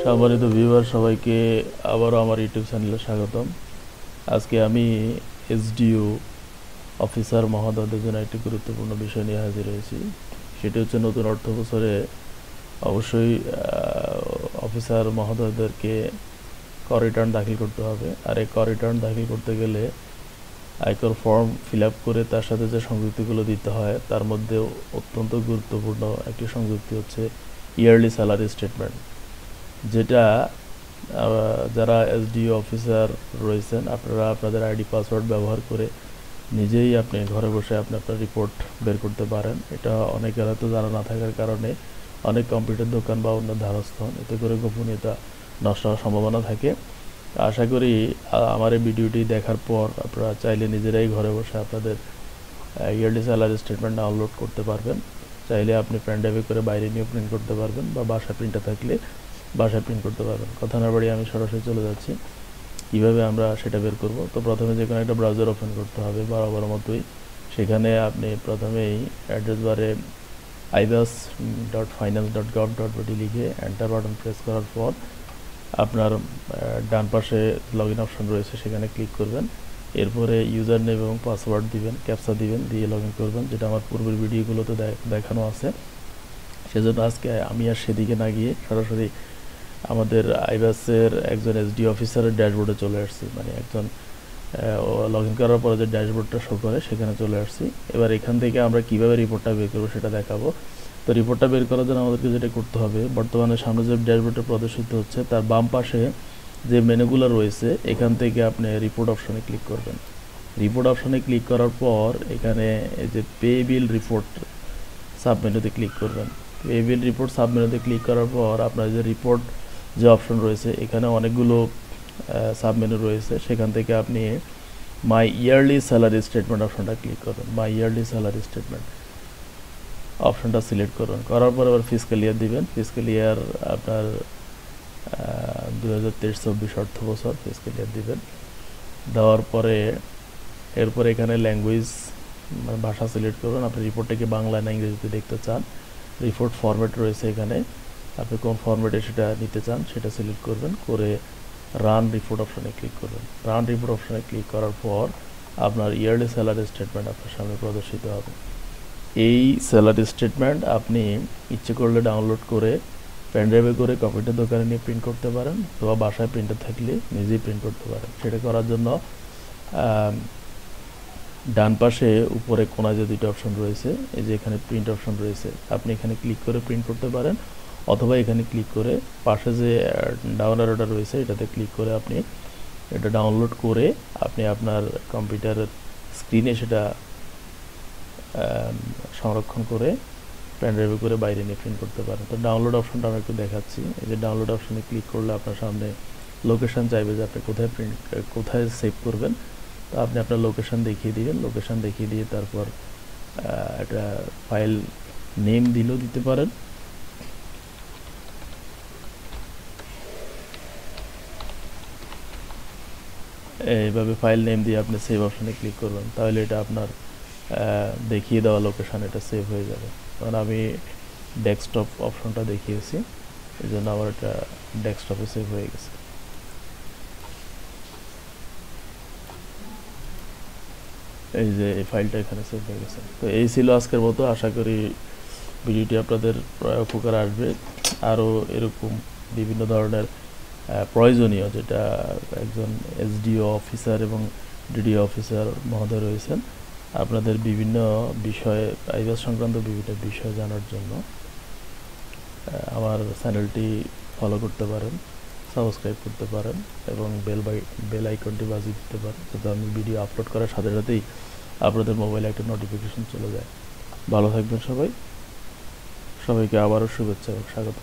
সম্মানিত ভিউয়ার সবাইকে আবারও আমার ইউটিউব চ্যানেলে স্বাগতম। আজকে আমি এসডিও অফিসার মহোদয়দের জন্য একটি গুরুত্বপূর্ণ বিষয় নিয়ে হাজির হয়েছি। সেটি হচ্ছে নতুন অর্থ বছরে অবশ্যই অফিসার মহোদয়দেরকে কর রিটার্ন দাখিল করতে হবে। আর এই কর রিটার্ন দাখিল করতে গেলে আয়কর ফর্ম ফিল আপ করে তার সাথে যে সংযুক্তিগুলো দিতে হয় তার মধ্যে অত্যন্ত গুরুত্বপূর্ণ একটি সংযুক্তি হচ্ছে ইয়ারলি স্যালারি স্টেটমেন্ট, যেটা যারা এসডিও অফিসার রয়েছেন আপনারা আপনাদের আইডি পাসওয়ার্ড ব্যবহার করে নিজেই আপনি ঘরে বসে আপনার রিপোর্ট বের করতে পারেন। এটা অনেকের হয়তো জানা না থাকার কারণে অনেক কম্পিউটার দোকান বা অন্য ধারস্থ হন, এতে করে গোপনীয়তা নষ্ট হওয়ার সম্ভাবনা থাকে। আশা করি আমার এই ভিডিওটি দেখার পর আপনারা চাইলে নিজেরাই ঘরে বসে আপনাদের ইয়ারলি স্যালারি স্টেটমেন্ট ডাউনলোড করতে পারবেন। চাইলে আপনি পেন ড্রাইভে করে বাইরে নিয়ে প্রিন্ট করতে পারবেন বা বাসায় প্রিন্টার থাকলে বাসায় প্রিন্ট করতে পারবেন। কথা না বাড়িয়ে আমি সরাসরি চলে যাচ্ছি কীভাবে আমরা সেটা বের করব। তো প্রথমে যে কোনো একটা ব্রাউজার ওপেন করতে হবে বরাবর মতোই। সেখানে আপনি প্রথমেই অ্যাড্রেস বারে ibas.finance.gov.bd লিখে এন্টার বাটন প্রেস করার পর আপনার ডান পাশে লগ ইন অপশন রয়েছে, সেখানে ক্লিক করবেন। এরপরে ইউজার নেম এবং পাসওয়ার্ড দিবেন, ক্যাপচা দিবেন, দিয়ে লগ ইন করবেন, যেটা আমার পূর্বের ভিডিওগুলোতে দেখানো আছে। সেজন্য আজকে আমি আর সেদিকে না গিয়ে সরাসরি আমাদের আইবাসের একজন এসডি অফিসারের ড্যাশবোর্ডে চলে আসছি। মানে একজন লগ ইন করার পরে যে ড্যাশবোর্ডটা শো করে সেখানে চলে আসছি। এবার এখান থেকে আমরা কীভাবে রিপোর্টটা বের করবো সেটা দেখাবো। তো রিপোর্টটা বের করার জন্য আমাদেরকে যেটা করতে হবে, বর্তমানে সামনে যে ড্যাশবোর্ডটা প্রদর্শিত হচ্ছে তার বাম পাশে যে মেনুগুলো রয়েছে এখান থেকে আপনি রিপোর্ট অপশনে ক্লিক করবেন। রিপোর্ট অপশনে ক্লিক করার পর এখানে এই যে পে বিল রিপোর্ট সাব মেনুতে ক্লিক করবেন। পে বিল রিপোর্ট সাব মেনুতে ক্লিক করার পর আপনার যে রিপোর্ট যে অপশন রয়েছে এখানে অনেকগুলো সাব মেনু রয়েছে, সেখান থেকে আপনি মাই ইয়ারলি স্যালারি স্টেটমেন্ট অপশনটা ক্লিক করবেন। মাই ইয়ারলি স্যালারি স্টেটমেন্ট অপশনটা সিলেক্ট করুন, করার পর আবার ফিসক্যাল ইয়ার দিবেন। ফিসক্যাল ইয়ার আপনার 2023-24 অর্থ বছর ফিসক্যাল ইয়ার দিবেন। দেওয়ার পরে এরপর এখানে ল্যাঙ্গুয়েজ মানে ভাষা সিলেক্ট করুন। আপনি রিপোর্টটাকে বাংলা না ইংরেজিতে দেখতে চান, রিপোর্ট ফরম্যাট রয়েছে এখানে, আপনি কোন ফরম্যাটে সেটা নিতে চান সেটা সিলেক্ট করবেন, করে রান রিপোর্ট অপশনে ক্লিক করবেন। রান রিপোর্ট অপশনে ক্লিক করার পর আপনার ইয়ারলি স্যালারি স্টেটমেন্ট আপনার সামনে প্রদর্শিত হবে। এই স্যালারি স্টেটমেন্ট আপনি ইচ্ছে করলে ডাউনলোড করে পেন ড্রাইভে করে কম্পিউটার দোকানে নিয়ে প্রিন্ট করতে পারেন, অথবা বাসায় প্রিন্টার থাকলে নিজেই প্রিন্ট করতে পারেন। সেটা করার জন্য ডান পাশে উপরে কোনায় যে দুটো অপশন রয়েছে, এই যে এখানে প্রিন্ট অপশন রয়েছে, আপনি এখানে ক্লিক করে প্রিন্ট করতে পারেন, অথবা এখানে ক্লিক করে পাশে যে ডাউন অ্যারোটা রয়েছে এটাতে ক্লিক করে আপনি এটা ডাউনলোড করে আপনি আপনার কম্পিউটারের স্ক্রিনে সেটা সংরক্ষণ করে পেন ড্রাইভে করে বাইরে নিয়ে প্রিন্ট করতে পারেন। তো ডাউনলোড অপশনটা আমি একটু দেখাচ্ছি। এই যে ডাউনলোড অপশনে ক্লিক করলে আপনার সামনে লোকেশন চাইবে যে আপনি কোথায় সেভ করবেন। তো আপনি আপনার লোকেশন দেখিয়ে দিবেন, লোকেশন দেখিয়ে দিয়ে তারপর একটা ফাইল নেম দিলেও দিতে পারেন। এইভাবে ফাইল নেম দিয়ে আপনি সেভ অপশনে ক্লিক করবেন, তাহলে এটা আপনার দেখিয়ে দেওয়া লোকেশন এটা সেভ হয়ে যাবে। কারণ আমি ডেস্কটপ অপশনটা দেখিয়েছি, এই জন্য আমার এটা ডেস্কটপে সেভ হয়ে গেছে। এই যে এই ফাইলটা এখানে সেভ হয়ে গেছে। তো এই ছিল আজকের মতো। আশা করি ভিডিওটি আপনাদের উপকার আসবে। আরও এরকম বিভিন্ন ধরনের প্রয়োজনীয়, যেটা একজন এসডিও অফিসার এবং ডিডিও অফিসার মহোদয় রয়েছেন, আপনাদের বিভিন্ন বিষয়ে আইবাস সংক্রান্ত বিভিন্ন বিষয় জানার জন্য আমার চ্যানেলটি ফলো করতে পারেন, সাবস্ক্রাইব করতে পারেন এবং বেল আইকনটি বাজিয়ে দিতে পারেন, যাতে আমি ভিডিও আপলোড করার সাথে সাথেই আপনাদের মোবাইলে একটা নোটিফিকেশন চলে যায়। ভালো থাকবেন সবাই, সবাইকে আবারও শুভেচ্ছা এবং স্বাগত।